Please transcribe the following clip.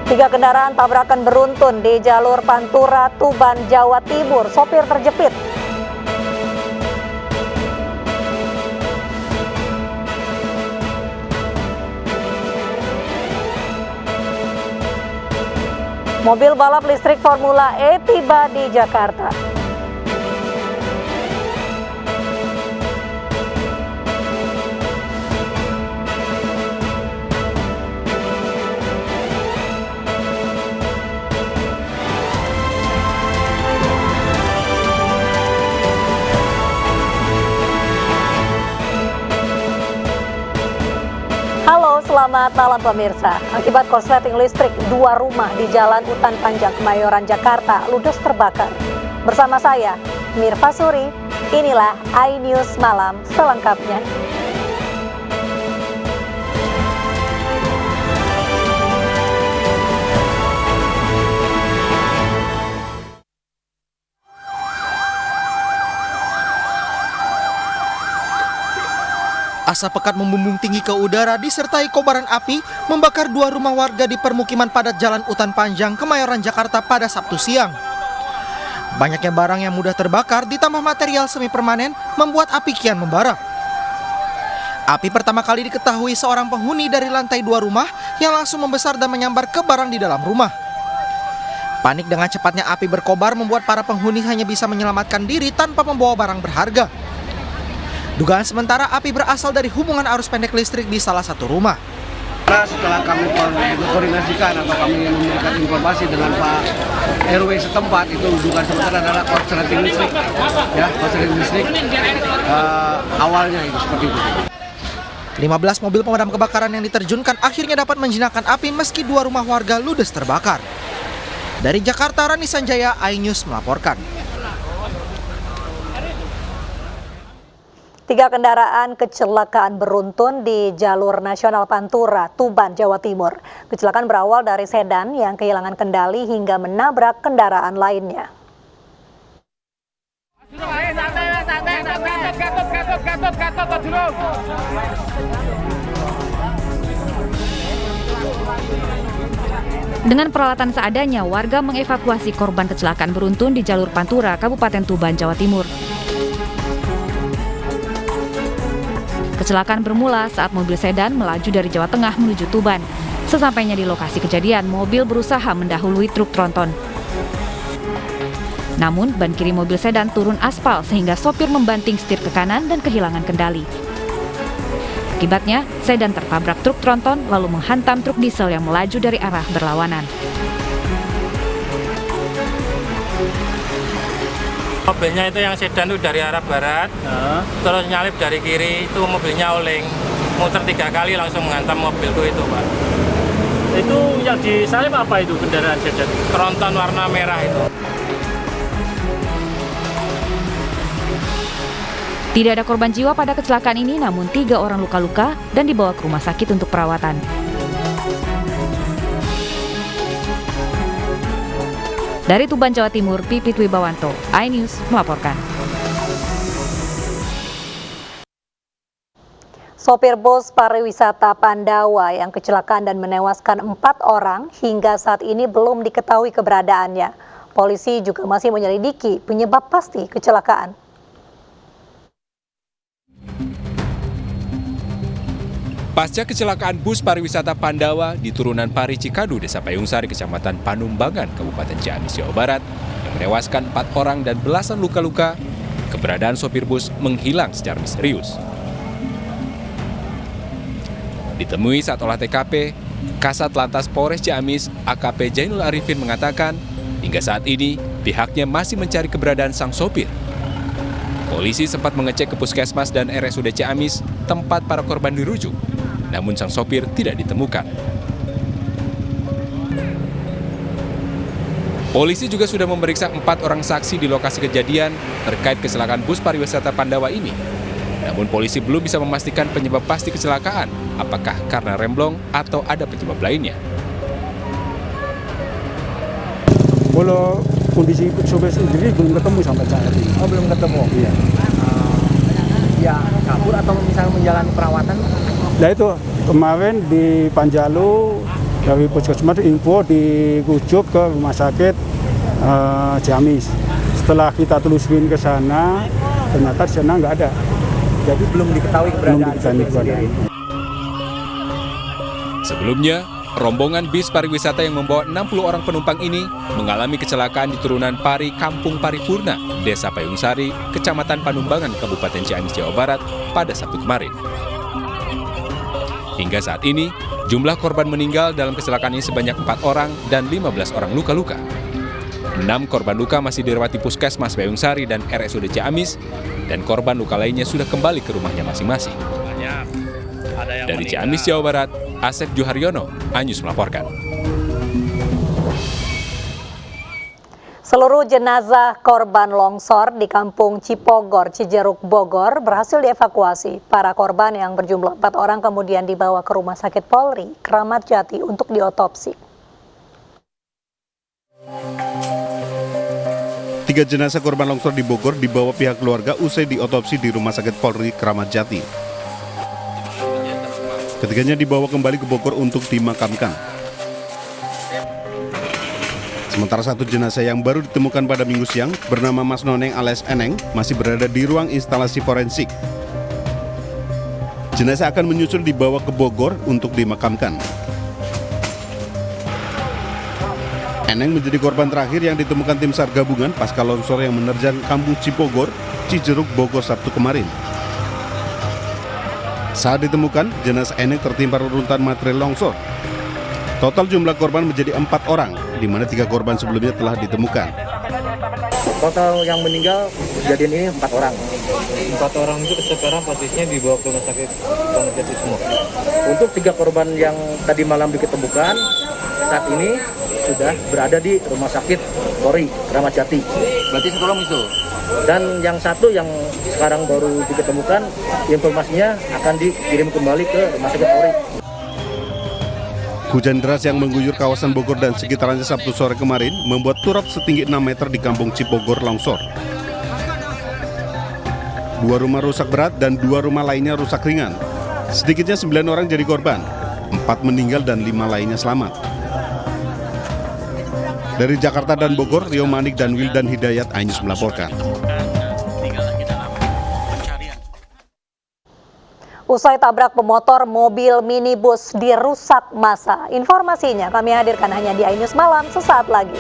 Tiga kendaraan tabrakan beruntun di jalur Pantura, Tuban, Jawa Timur. Sopir terjepit. Mobil balap listrik Formula E tiba di Jakarta. Halo, selamat malam pemirsa. Akibat korsleting listrik, 2 rumah di Jalan Utan Panjang, Kemayoran, Jakarta ludes terbakar. Bersama saya, Mirva Suri, inilah iNews Malam selengkapnya. Asap pekat membumbung tinggi ke udara disertai kobaran api membakar 2 rumah warga di permukiman padat Jalan Utan Panjang, Kemayoran, Jakarta pada Sabtu siang. Banyaknya barang yang mudah terbakar ditambah material semi permanen membuat api kian membara. Api pertama kali diketahui seorang penghuni dari lantai 2 rumah yang langsung membesar dan menyambar ke barang di dalam rumah. Panik dengan cepatnya api berkobar membuat para penghuni hanya bisa menyelamatkan diri tanpa membawa barang berharga. Dugaan sementara api berasal dari hubungan arus pendek listrik di salah satu rumah. Setelah kami koordinasikan atau kami memberikan informasi dengan Pak RW setempat, itu dugaan sementara adalah korsleting listrik, ya korsleting listrik awalnya itu seperti itu. 15 mobil pemadam kebakaran yang diterjunkan akhirnya dapat menjinakkan api meski 2 rumah warga ludes terbakar. Dari Jakarta, Rani Sanjaya, iNews melaporkan. 3 kendaraan kecelakaan beruntun di jalur nasional Pantura, Tuban, Jawa Timur. Kecelakaan berawal dari sedan yang kehilangan kendali hingga menabrak kendaraan lainnya. Dengan peralatan seadanya, warga mengevakuasi korban kecelakaan beruntun di jalur Pantura, Kabupaten Tuban, Jawa Timur. Kecelakaan bermula saat mobil sedan melaju dari Jawa Tengah menuju Tuban. Sesampainya di lokasi kejadian, mobil berusaha mendahului truk tronton. Namun, ban kiri mobil sedan turun aspal sehingga sopir membanting setir ke kanan dan kehilangan kendali. Akibatnya, sedan tertabrak truk tronton lalu menghantam truk diesel yang melaju dari arah berlawanan. Mobilnya itu yang sedan itu dari arah barat, terus nyalip dari kiri, itu mobilnya oleng, muter 3 kali langsung menghantam mobilku itu, Pak. Itu yang disalip apa itu kendaraan sedan? Tronton warna merah itu. Tidak ada korban jiwa pada kecelakaan ini, namun 3 orang luka-luka dan dibawa ke rumah sakit untuk perawatan. Dari Tuban, Jawa Timur, Pipit Wibawanto, iNews melaporkan. Sopir bus pariwisata Pandawa yang kecelakaan dan menewaskan 4 orang hingga saat ini belum diketahui keberadaannya. Polisi juga masih menyelidiki penyebab pasti kecelakaan. Pasca kecelakaan bus pariwisata Pandawa di turunan Pari Cikadu, Desa Payungsari, Kecamatan Panumbangan, Kabupaten Ciamis, Jawa Barat, yang menewaskan 4 orang dan belasan luka-luka, keberadaan sopir bus menghilang secara misterius. Ditemui saat olah TKP, Kasat Lantas Polres Ciamis, AKP Jainul Arifin mengatakan, hingga saat ini pihaknya masih mencari keberadaan sang sopir. Polisi sempat mengecek ke Puskesmas dan RSUD Ciamis, tempat para korban dirujuk. Namun sang sopir tidak ditemukan. Polisi juga sudah memeriksa 4 orang saksi di lokasi kejadian terkait kecelakaan bus pariwisata Pandawa ini. Namun polisi belum bisa memastikan penyebab pasti kecelakaan, apakah karena remblong atau ada penyebab lainnya. Kalau kondisi sopir sendiri belum ketemu sampai saat ini. Oh, belum ketemu? Iya. Ya kabur atau misalnya menjalani perawatan? Nah itu kemarin di Panjalu Dari puskesmas info dirujuk ke rumah sakit Ciamis. Setelah kita telusurin ke sana, ternyata di sana nggak ada. Jadi belum diketahui keberadaan. Sebelumnya, rombongan bis pariwisata yang membawa 60 orang penumpang ini mengalami kecelakaan di turunan Pari Kampung Paripurna, Desa Payungsari, Kecamatan Panumbangan, Kabupaten Ciamis, Jawa Barat pada Sabtu kemarin. Hingga saat ini, jumlah korban meninggal dalam kecelakaan ini sebanyak 4 orang dan 15 orang luka-luka. 6 korban luka masih dirawat di Puskesmas Payungsari dan RSUD Ciamis, dan korban luka lainnya sudah kembali ke rumahnya masing-masing. Dari Ciamis, Jawa Barat, Asep Juharyono, Anyus melaporkan. Seluruh jenazah korban longsor di Kampung Cipogor, Cijeruk, Bogor berhasil dievakuasi. Para korban yang berjumlah 4 orang kemudian dibawa ke Rumah Sakit Polri, Kramat Jati untuk diotopsi. 3 jenazah korban longsor di Bogor dibawa pihak keluarga usai diotopsi di Rumah Sakit Polri, Kramat Jati. Ketiganya dibawa kembali ke Bogor untuk dimakamkan. Sementara 1 jenazah yang baru ditemukan pada Minggu siang bernama Mas Noneng alias Eneng masih berada di ruang instalasi forensik. Jenazah akan menyusul dibawa ke Bogor untuk dimakamkan. Eneng menjadi korban terakhir yang ditemukan tim SAR gabungan pasca longsor yang menerjang Kampung Cipogor, Cijeruk, Bogor Sabtu kemarin. Saat ditemukan, jenazah Eneng tertimpa reruntuhan material longsor. Total jumlah korban menjadi 4 orang, di mana 3 korban sebelumnya telah ditemukan. Total yang meninggal kejadian ini 4 orang. 4 orang itu sekarang posisinya dibawa ke rumah sakit Kramat Jati semua. Untuk 3 korban yang tadi malam diketemukan, saat ini sudah berada di Rumah Sakit Polri, Kramat Jati. Berarti sekarang itu? Dan yang 1 yang sekarang baru diketemukan, informasinya akan dikirim kembali ke Rumah Sakit Polri. Hujan deras yang mengguyur kawasan Bogor dan sekitarnya Sabtu sore kemarin membuat turap setinggi 6 meter di Kampung Cipogor longsor. 2 rumah rusak berat dan 2 rumah lainnya rusak ringan. Sedikitnya 9 orang jadi korban, 4 meninggal dan 5 lainnya selamat. Dari Jakarta dan Bogor, Rio Manik dan Wildan Hidayat, Anyus melaporkan. Usai tabrak pemotor, mobil minibus dirusak massa. Informasinya kami hadirkan hanya di iNews Malam sesaat lagi.